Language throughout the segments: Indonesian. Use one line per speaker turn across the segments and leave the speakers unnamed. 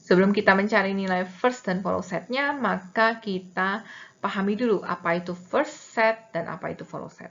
Sebelum kita mencari nilai first dan follow setnya, maka kita pahami dulu apa itu first set dan apa itu follow set.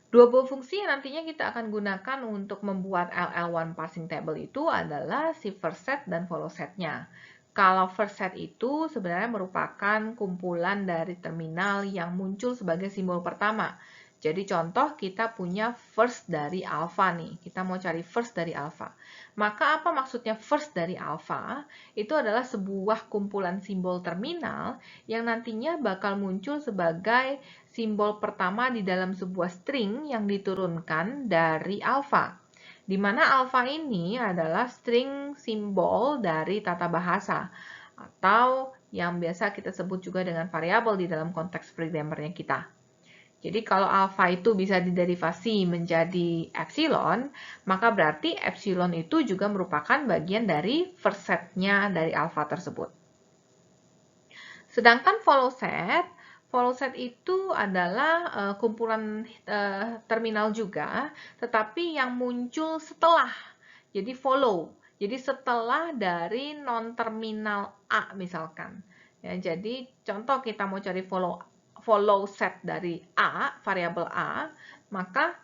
Dua buah fungsi yang nantinya kita akan gunakan untuk membuat LL1 parsing table itu adalah si first set dan follow setnya. Kalau first set itu sebenarnya merupakan kumpulan dari terminal yang muncul sebagai simbol pertama. Jadi contoh kita punya first dari alpha nih. Kita mau cari first dari alpha. Maka apa maksudnya first dari alpha? Itu adalah sebuah kumpulan simbol terminal yang nantinya bakal muncul sebagai simbol pertama di dalam sebuah string yang diturunkan dari alpha. Di mana alpha ini adalah string simbol dari tata bahasa atau yang biasa kita sebut juga dengan variabel di dalam konteks programmernya kita. Jadi kalau alpha itu bisa diderivasi menjadi epsilon, maka berarti epsilon itu juga merupakan bagian dari first set-nya dari alpha tersebut. Sedangkan follow set itu adalah kumpulan terminal juga, tetapi yang muncul setelah. Jadi follow. Jadi setelah dari non-terminal A misalkan. Ya, jadi contoh kita mau cari follow set dari A, variabel A, maka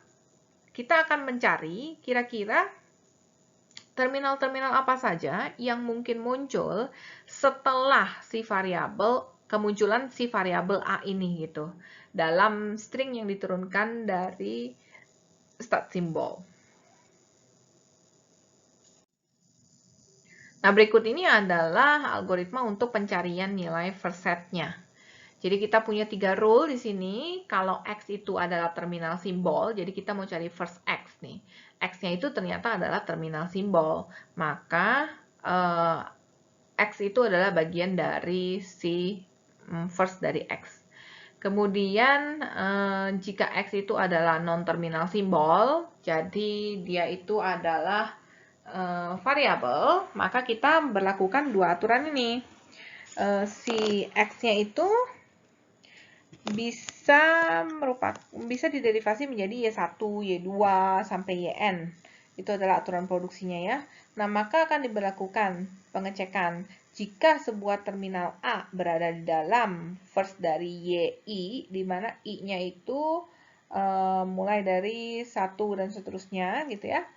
kita akan mencari kira-kira terminal-terminal apa saja yang mungkin muncul setelah si variabel kemunculan si variabel A ini gitu dalam string yang diturunkan dari start symbol. Nah, berikut ini adalah algoritma untuk pencarian nilai first set-nya. Jadi kita punya 3 rule di sini. Kalau X itu adalah terminal simbol, jadi kita mau cari first X nih. X-nya itu ternyata adalah terminal simbol. Maka X itu adalah bagian dari si first dari X. Kemudian jika X itu adalah non-terminal simbol, jadi dia itu adalah variabel, maka kita berlakukan dua aturan ini. Si X-nya itu bisa diderivasi menjadi Y1, Y2 sampai Yn. Itu adalah aturan produksinya ya. Nah, maka akan diberlakukan pengecekan jika sebuah terminal A berada di dalam first dari YI, di mana I-nya itu mulai dari 1 dan seterusnya gitu ya.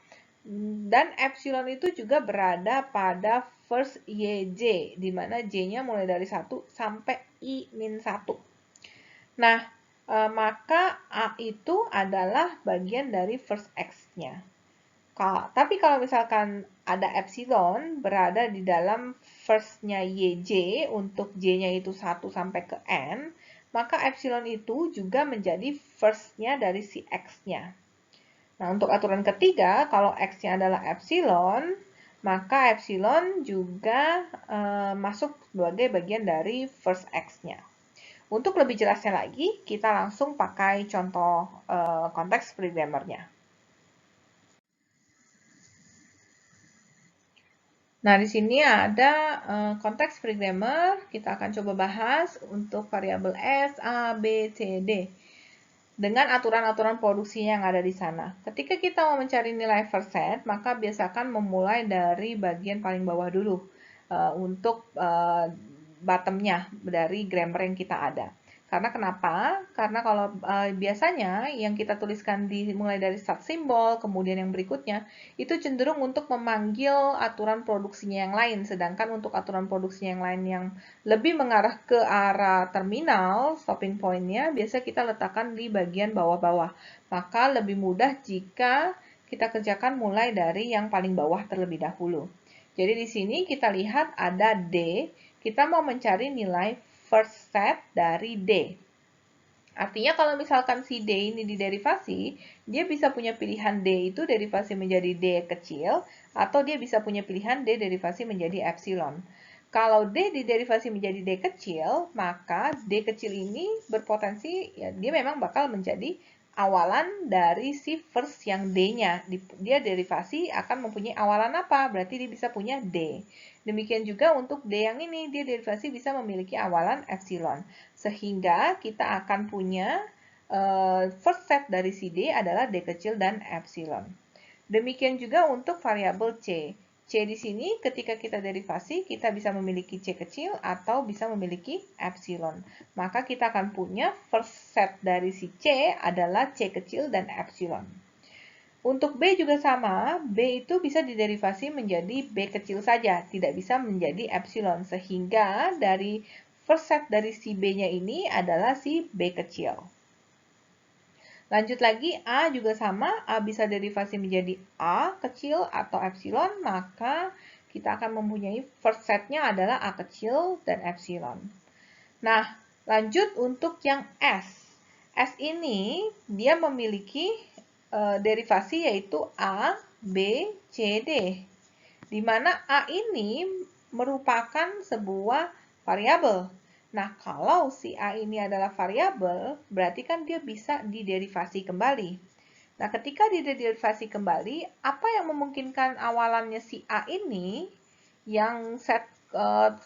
Dan epsilon itu juga berada pada first YJ, di mana J-nya mulai dari 1 sampai I-1. Nah, maka A itu adalah bagian dari first X-nya. Tapi kalau misalkan ada epsilon berada di dalam first-nya YJ untuk J-nya itu 1 sampai ke N, maka epsilon itu juga menjadi first-nya dari si X-nya. Nah, untuk aturan ketiga, kalau X-nya adalah epsilon, maka epsilon juga masuk sebagai bagian dari first X-nya. Untuk lebih jelasnya lagi, kita langsung pakai contoh konteks programmernya. Nah, di sini ada konteks programmer. Kita akan coba bahas untuk variabel S, A, B, C, D. Dengan aturan-aturan produksinya yang ada di sana. Ketika kita mau mencari nilai first set, maka biasakan memulai dari bagian paling bawah dulu untuk bottomnya dari grammar yang kita ada. Karena kenapa? Karena kalau biasanya yang kita tuliskan mulai dari start symbol, kemudian yang berikutnya, itu cenderung untuk memanggil aturan produksinya yang lain. Sedangkan untuk aturan produksinya yang lain yang lebih mengarah ke arah terminal, stopping point-nya, biasa kita letakkan di bagian bawah-bawah. Maka lebih mudah jika kita kerjakan mulai dari yang paling bawah terlebih dahulu. Jadi di sini kita lihat ada D, kita mau mencari nilai first set dari D. Artinya kalau misalkan si D ini diderivasi, dia bisa punya pilihan D itu derivasi menjadi D kecil, atau dia bisa punya pilihan D derivasi menjadi epsilon. Kalau D diderivasi menjadi D kecil, maka D kecil ini berpotensi, ya dia memang bakal menjadi awalan dari si first yang D-nya. Dia derivasi akan mempunyai awalan apa? Berarti dia bisa punya D. Demikian juga untuk D yang ini, dia derivasi bisa memiliki awalan epsilon. Sehingga kita akan punya first set dari si D adalah D kecil dan epsilon. Demikian juga untuk variabel C. C di sini ketika kita derivasi, kita bisa memiliki C kecil atau bisa memiliki epsilon. Maka kita akan punya first set dari si C adalah C kecil dan epsilon. Untuk B juga sama, B itu bisa diderivasi menjadi B kecil saja, tidak bisa menjadi epsilon. Sehingga dari first set dari si B-nya ini adalah si B kecil. Lanjut lagi, A juga sama, A bisa derivasi menjadi A kecil atau epsilon, maka kita akan mempunyai first set-nya adalah A kecil dan epsilon. Nah, lanjut untuk yang S. S ini dia memiliki derivasi yaitu A, B, C, D. Di mana A ini merupakan sebuah variabel. Nah, kalau si A ini adalah variabel, berarti kan dia bisa diderivasi kembali. Nah, ketika diderivasi kembali, apa yang memungkinkan awalannya si A ini, yang set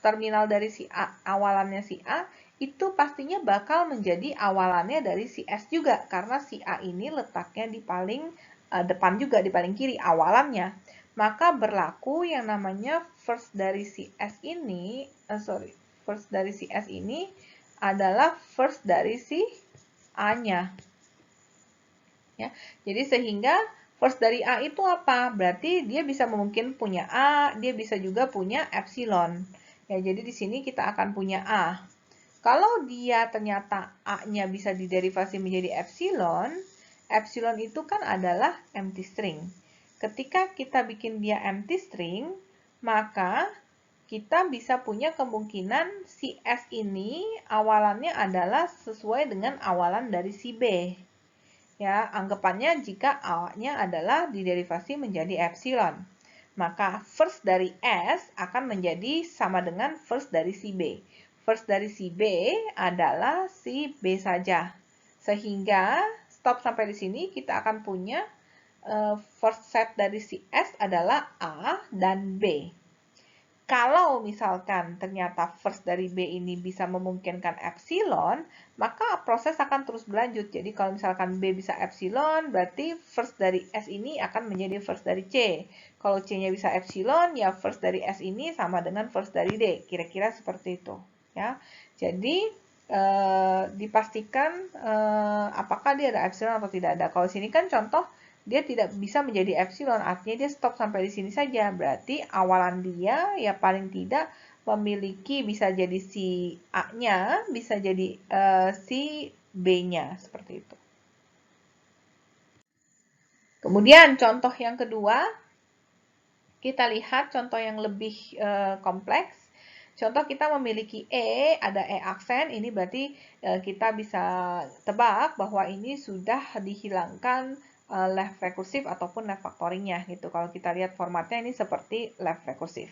terminal dari si A, awalannya si A, itu pastinya bakal menjadi awalannya dari si S juga, karena si A ini letaknya di paling depan juga, di paling kiri awalannya. Maka berlaku yang namanya first dari si S ini, first dari si S ini adalah first dari si A-nya. Ya, jadi sehingga first dari A itu apa? Berarti dia bisa mungkin punya A, dia bisa juga punya epsilon. Ya, jadi di sini kita akan punya A. Kalau dia ternyata A-nya bisa diderivasi menjadi epsilon, epsilon itu kan adalah empty string. Ketika kita bikin dia empty string, maka kita bisa punya kemungkinan si S ini awalannya adalah sesuai dengan awalan dari si B. Ya, anggapannya jika A-nya adalah diderivasi menjadi epsilon, maka first dari S akan menjadi sama dengan first dari si B. First dari si B adalah si B saja. Sehingga stop sampai di sini kita akan punya first set dari si S adalah A dan B. Kalau misalkan ternyata first dari B ini bisa memungkinkan epsilon, maka proses akan terus berlanjut. Jadi kalau misalkan B bisa epsilon, berarti first dari S ini akan menjadi first dari C. Kalau C-nya bisa epsilon, ya first dari S ini sama dengan first dari D. Kira-kira seperti itu. Ya. Jadi dipastikan apakah dia ada epsilon atau tidak ada. Kalau sini kan contoh dia tidak bisa menjadi epsilon, artinya dia stop sampai di sini saja. Berarti awalan dia ya paling tidak memiliki bisa jadi si A-nya, bisa jadi si B-nya, seperti itu. Kemudian contoh yang kedua, kita lihat contoh yang lebih kompleks. Contoh kita memiliki E, ada E aksen, ini berarti kita bisa tebak bahwa ini sudah dihilangkan left rekursif ataupun left factoringnya gitu. Kalau kita lihat formatnya ini seperti left rekursif.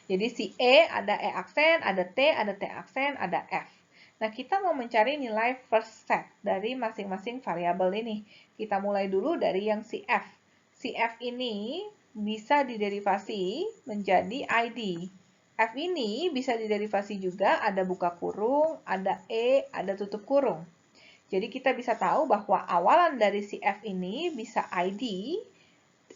Jadi si E ada E aksen, ada T aksen, ada F. Nah, kita mau mencari nilai first set dari masing-masing variabel ini. Kita mulai dulu dari yang si F. Si F ini bisa diderivasi menjadi ID. F ini bisa diderivasi juga, ada buka kurung, ada E, ada tutup kurung. Jadi kita bisa tahu bahwa awalan dari si F ini bisa ID,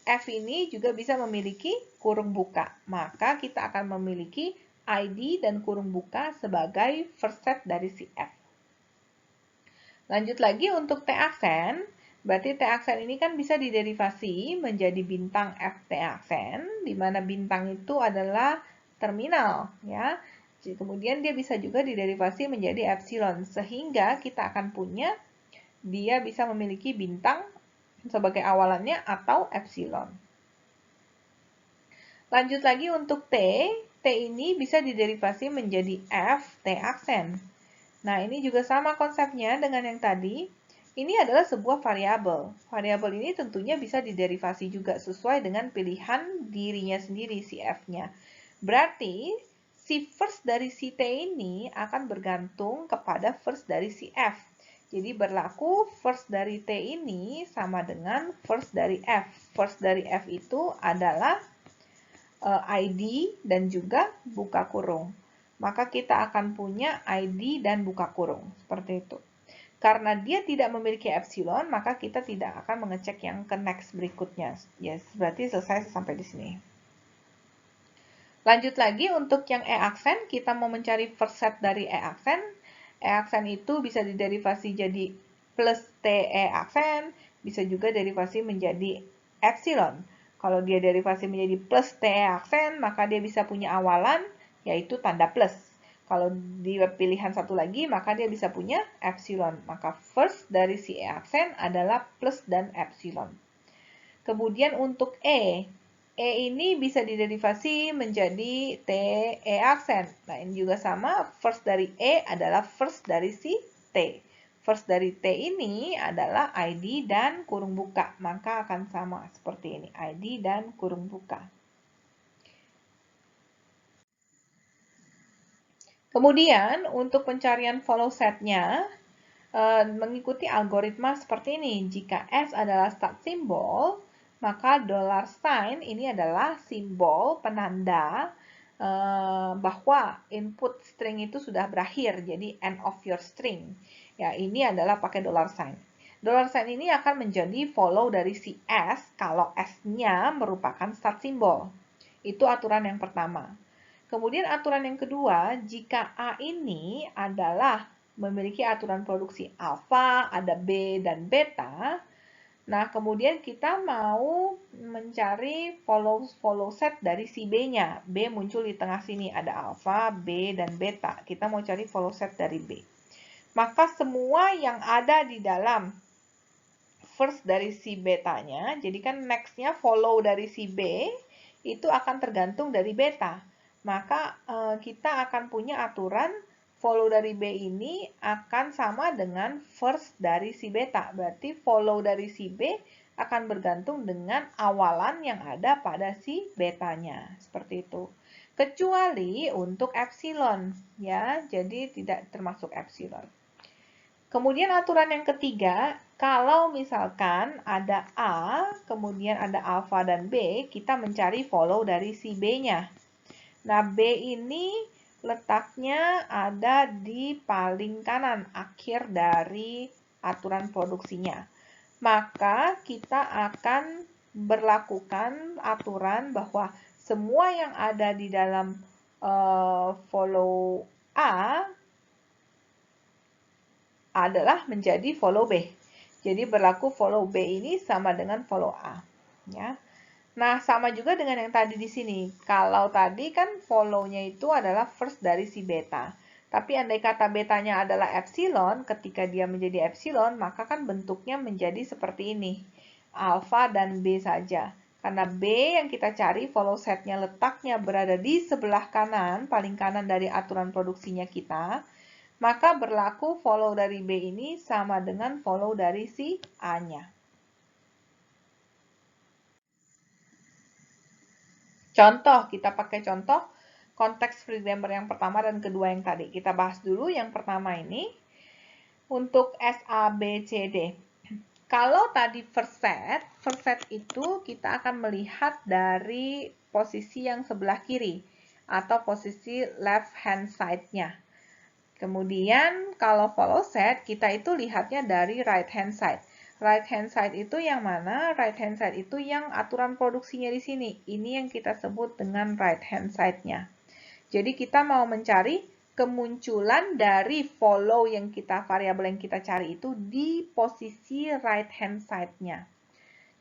F ini juga bisa memiliki kurung buka. Maka kita akan memiliki ID dan kurung buka sebagai first set dari si F. Lanjut lagi untuk T aksen. Berarti T aksen ini kan bisa diderivasi menjadi bintang FT aksen, di mana bintang itu adalah terminal, ya. Kemudian dia bisa juga diderivasi menjadi epsilon, sehingga kita akan punya dia bisa memiliki bintang sebagai awalannya atau epsilon. Lanjut lagi untuk T, T ini bisa diderivasi menjadi FT aksen. Nah, ini juga sama konsepnya dengan yang tadi. Ini adalah sebuah variabel. Variabel ini tentunya bisa diderivasi juga sesuai dengan pilihan dirinya sendiri, si F-nya. Berarti, si first dari si T ini akan bergantung kepada first dari si F. Jadi berlaku first dari T ini sama dengan first dari F. First dari F itu adalah ID dan juga buka kurung. Maka kita akan punya ID dan buka kurung. Seperti itu. Karena dia tidak memiliki epsilon, maka kita tidak akan mengecek yang ke next berikutnya. Ya, berarti selesai sampai di sini. Lanjut lagi untuk yang E-aksen, kita mau mencari first set dari E-aksen. E-aksen itu bisa diderivasi jadi plus TE aksen, bisa juga derivasi menjadi epsilon. Kalau dia derivasi menjadi plus TE aksen, maka dia bisa punya awalan, yaitu tanda plus. Kalau di pilihan satu lagi, maka dia bisa punya epsilon. Maka first dari si E aksen adalah plus dan epsilon. Kemudian untuk E ini bisa diderivasi menjadi TE aksen. Nah, ini juga sama, first dari E adalah first dari si T. First dari T ini adalah ID dan kurung buka, maka akan sama seperti ini, ID dan kurung buka. Kemudian, untuk pencarian follow set-nya, mengikuti algoritma seperti ini. Jika S adalah start symbol, maka $sign ini adalah simbol penanda bahwa input string itu sudah berakhir, jadi end of your string. Ya, ini adalah pakai $sign. $sign ini akan menjadi follow dari si S kalau S-nya merupakan start symbol. Itu aturan yang pertama. Kemudian aturan yang kedua, jika A ini adalah memiliki aturan produksi alfa, ada B dan beta. Nah, kemudian kita mau mencari follow set dari si B-nya. B muncul di tengah sini, ada alfa, B, dan beta. Kita mau cari follow set dari B. Maka semua yang ada di dalam first dari si betanya, jadi kan next-nya follow dari si B, itu akan tergantung dari beta. Maka kita akan punya aturan follow dari B ini akan sama dengan first dari si beta. Berarti follow dari si B akan bergantung dengan awalan yang ada pada si betanya. Seperti itu. Kecuali untuk epsilon, ya. Jadi tidak termasuk epsilon. Kemudian aturan yang ketiga, kalau misalkan ada A, kemudian ada alfa dan B, kita mencari follow dari si B-nya. Nah, B ini letaknya ada di paling kanan, akhir dari aturan produksinya. Maka kita akan berlakukan aturan bahwa semua yang ada di dalam follow A adalah menjadi follow B. Jadi berlaku follow B ini sama dengan follow A. Ya. Nah, sama juga dengan yang tadi di sini. Kalau tadi kan follow-nya itu adalah first dari si beta. Tapi andai kata betanya adalah epsilon, ketika dia menjadi epsilon, maka kan bentuknya menjadi seperti ini. Alpha dan B saja. Karena B yang kita cari, follow set-nya letaknya berada di sebelah kanan, paling kanan dari aturan produksinya kita, maka berlaku follow dari B ini sama dengan follow dari si A-nya. Contoh, kita pakai contoh konteks free grammar yang pertama dan kedua yang tadi. Kita bahas dulu yang pertama ini. Untuk S, A, B, C, D. Kalau tadi first set itu kita akan melihat dari posisi yang sebelah kiri atau posisi left hand side-nya. Kemudian kalau follow set, kita itu lihatnya dari right hand side. Right hand side itu yang mana? Right hand side itu yang aturan produksinya di sini. Ini yang kita sebut dengan right hand side-nya. Jadi kita mau mencari kemunculan dari follow yang kita, variabel yang kita cari itu di posisi right hand side-nya.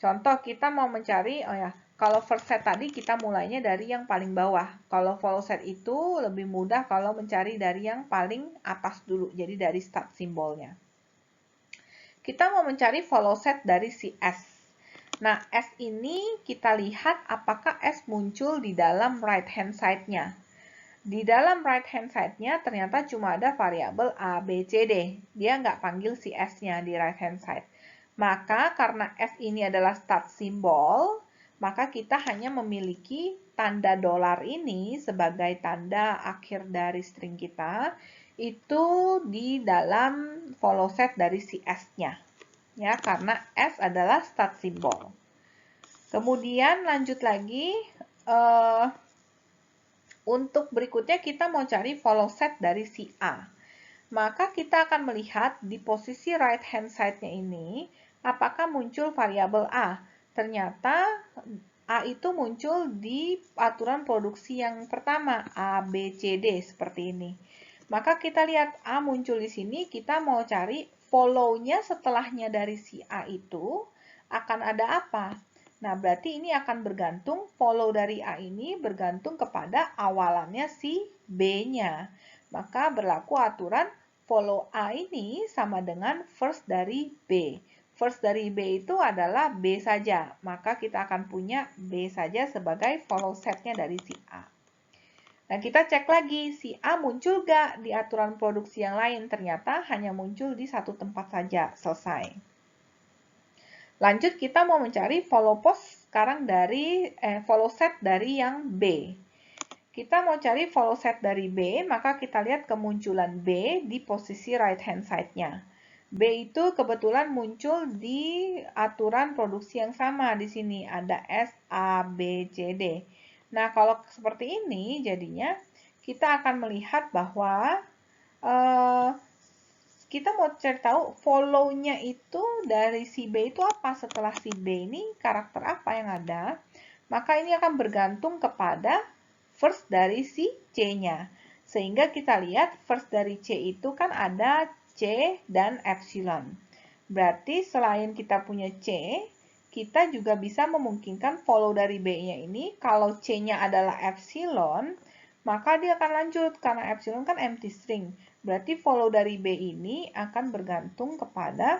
Contoh kita mau mencari, oh ya, kalau first set tadi kita mulainya dari yang paling bawah. Kalau follow set itu lebih mudah kalau mencari dari yang paling atas dulu, jadi dari start simbolnya. Kita mau mencari follow set dari si S. Nah, S ini kita lihat apakah S muncul di dalam right hand side-nya. Di dalam right hand side-nya ternyata cuma ada variabel A, B, C, D. Dia nggak panggil si S-nya di right hand side. Maka karena S ini adalah start symbol, maka kita hanya memiliki tanda dolar ini sebagai tanda akhir dari string kita, itu di dalam follow set dari si S-nya. Ya, karena S adalah start symbol. Kemudian lanjut lagi, untuk berikutnya kita mau cari follow set dari si A. Maka kita akan melihat di posisi right hand side-nya ini, apakah muncul variabel A. Ternyata A itu muncul di aturan produksi yang pertama, A, B, C, D, seperti ini. Maka kita lihat A muncul di sini, kita mau cari follow-nya setelahnya dari si A itu akan ada apa? Nah, berarti ini akan bergantung, follow dari A ini bergantung kepada awalannya si B-nya. Maka berlaku aturan follow A ini sama dengan first dari B. First dari B itu adalah B saja, maka kita akan punya B saja sebagai follow setnya dari si A. Nah, kita cek lagi, si A muncul nggak di aturan produksi yang lain? Ternyata hanya muncul di satu tempat saja, selesai. Lanjut, kita mau mencari follow post sekarang dari follow set dari yang B. Kita mau cari follow set dari B, maka kita lihat kemunculan B di posisi right hand side-nya. B itu kebetulan muncul di aturan produksi yang sama di sini, ada S, A, B, C, D. Nah, kalau seperti ini jadinya kita akan melihat bahwa kita mau cari tahu follow-nya itu dari si B itu apa, setelah si B ini karakter apa yang ada. Maka ini akan bergantung kepada first dari si C-nya. Sehingga kita lihat first dari C itu kan ada C dan epsilon. Berarti selain kita punya C, kita juga bisa memungkinkan follow dari B-nya ini. Kalau C-nya adalah epsilon, maka dia akan lanjut. Karena epsilon kan empty string. Berarti follow dari B ini akan bergantung kepada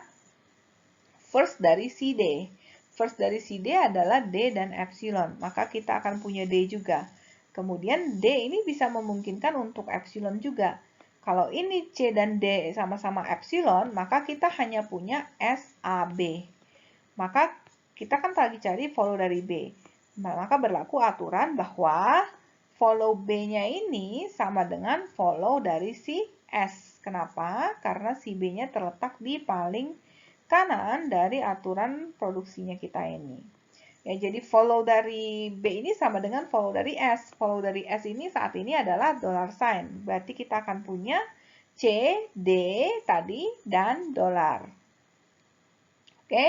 first dari si D. First dari si D adalah D dan epsilon. Maka kita akan punya D juga. Kemudian D ini bisa memungkinkan untuk epsilon juga. Kalau ini C dan D sama-sama epsilon, maka kita hanya punya SAB. Maka kita kan lagi cari follow dari B. Maka berlaku aturan bahwa follow B-nya ini sama dengan follow dari si S. Kenapa? Karena si B-nya terletak di paling kanan dari aturan produksinya kita ini. Ya, jadi follow dari B ini sama dengan follow dari S. Follow dari S ini saat ini adalah $sign. Berarti kita akan punya C, D tadi, dan $. Oke,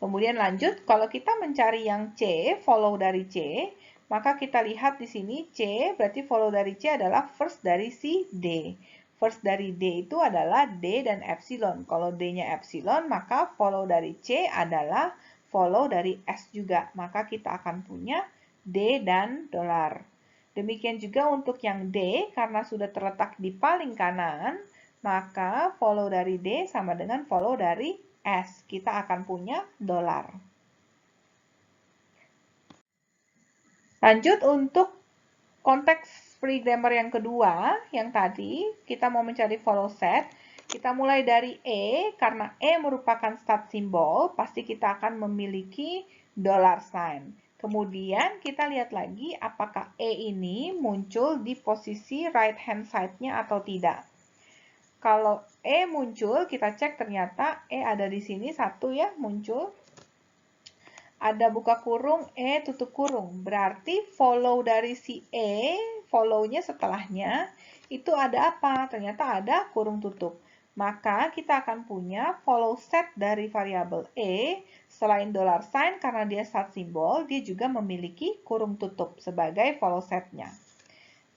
kemudian lanjut. Kalau kita mencari yang C, follow dari C, maka kita lihat di sini C, berarti follow dari C adalah first dari si D. First dari D itu adalah D dan epsilon. Kalau D-nya epsilon, maka follow dari C adalah follow dari S juga. Maka kita akan punya D dan $. Demikian juga untuk yang D, karena sudah terletak di paling kanan, maka follow dari D sama dengan follow dari S. Kita akan punya $. Lanjut untuk konteks free grammar yang kedua, yang tadi kita mau mencari follow set. Kita mulai dari E, karena E merupakan start symbol, pasti kita akan memiliki $sign. Kemudian kita lihat lagi apakah E ini muncul di posisi right hand side-nya atau tidak. Kalau E muncul, kita cek ternyata E ada di sini satu ya, muncul. Ada buka kurung, E tutup kurung. Berarti follow dari si E, follow-nya setelahnya, itu ada apa? Ternyata ada kurung tutup. Maka kita akan punya follow set dari variabel E, selain $sign karena dia start symbol, dia juga memiliki kurung tutup sebagai follow setnya.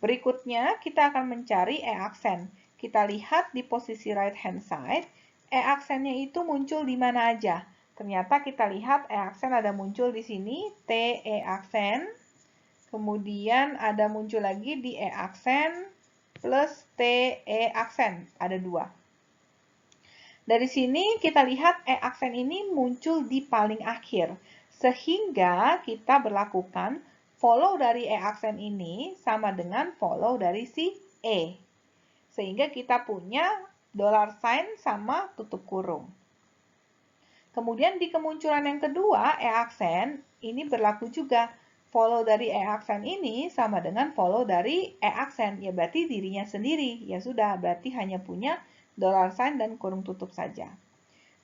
Berikutnya, kita akan mencari E aksen. Kita lihat di posisi right hand side, E aksennya itu muncul di mana aja. Ternyata kita lihat E aksen ada muncul di sini, T E aksen. Kemudian ada muncul lagi di E aksen plus T E aksen, ada 2. Dari sini kita lihat E aksen ini muncul di paling akhir. Sehingga kita berlakukan follow dari E aksen ini sama dengan follow dari si E. Sehingga kita punya $sign sama tutup kurung. Kemudian di kemunculan yang kedua, E aksen, ini berlaku juga. Follow dari E aksen ini sama dengan follow dari E aksen. Ya berarti dirinya sendiri. Ya sudah, berarti hanya punya $sign dan kurung tutup saja.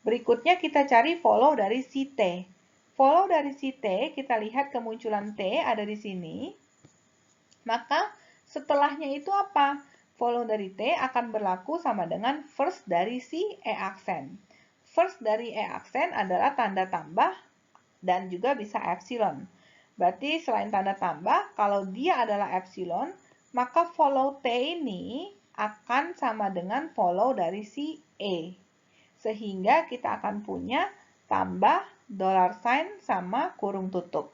Berikutnya kita cari follow dari si T. Follow dari si T, kita lihat kemunculan T ada di sini. Maka setelahnya itu apa? Follow dari T akan berlaku sama dengan first dari si E aksen. First dari E aksen adalah tanda tambah dan juga bisa epsilon. Berarti selain tanda tambah, kalau dia adalah epsilon, maka follow T ini akan sama dengan follow dari si E. Sehingga kita akan punya tambah $sign sama kurung tutup.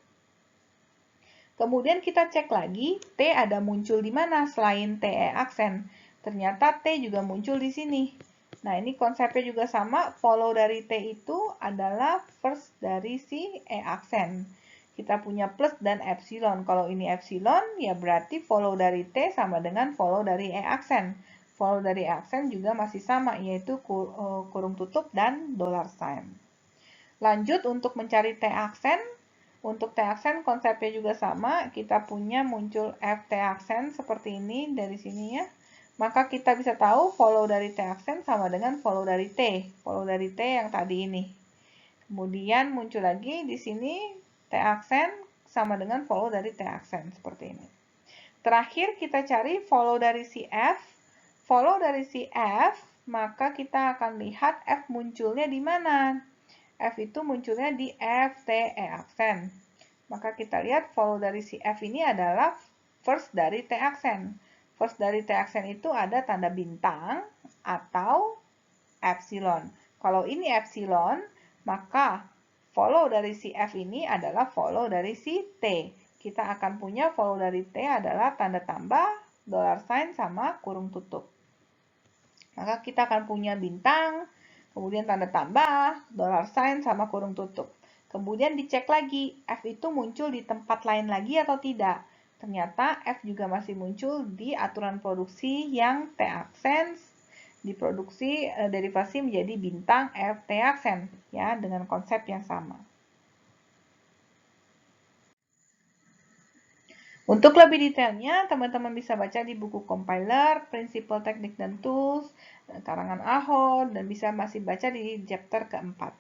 Kemudian kita cek lagi, T ada muncul di mana selain TE aksen. Ternyata T juga muncul di sini. Nah, ini konsepnya juga sama, follow dari T itu adalah first dari si E aksen. Kita punya plus dan epsilon. Kalau ini epsilon, ya berarti follow dari T sama dengan follow dari E aksen. Follow dari E aksen juga masih sama, yaitu kurung tutup dan $sign. Lanjut untuk mencari T aksen. Untuk T aksen konsepnya juga sama, kita punya muncul FT aksen seperti ini dari sini ya. Maka kita bisa tahu follow dari T aksen sama dengan follow dari T. Follow dari T yang tadi ini. Kemudian muncul lagi di sini T aksen sama dengan follow dari T aksen seperti ini. Terakhir kita cari follow dari si F. Follow dari si F, maka kita akan lihat F munculnya di mana. F itu munculnya di F, T, E aksen. Maka kita lihat follow dari si F ini adalah first dari T aksen. First dari T aksen itu ada tanda bintang atau epsilon. Kalau ini epsilon, maka follow dari si F ini adalah follow dari si T. Kita akan punya follow dari T adalah tanda tambah, $sign sama kurung tutup. Maka kita akan punya bintang, kemudian tanda tambah, $sign sama kurung tutup. Kemudian dicek lagi, F itu muncul di tempat lain lagi atau tidak. Ternyata F juga masih muncul di aturan produksi yang T aksen diproduksi derivasi menjadi bintang F T aksen ya dengan konsep yang sama. Untuk lebih detailnya, teman-teman bisa baca di buku compiler, Principle Teknik dan Tools, karangan Ahod, dan bisa masih baca di chapter keempat.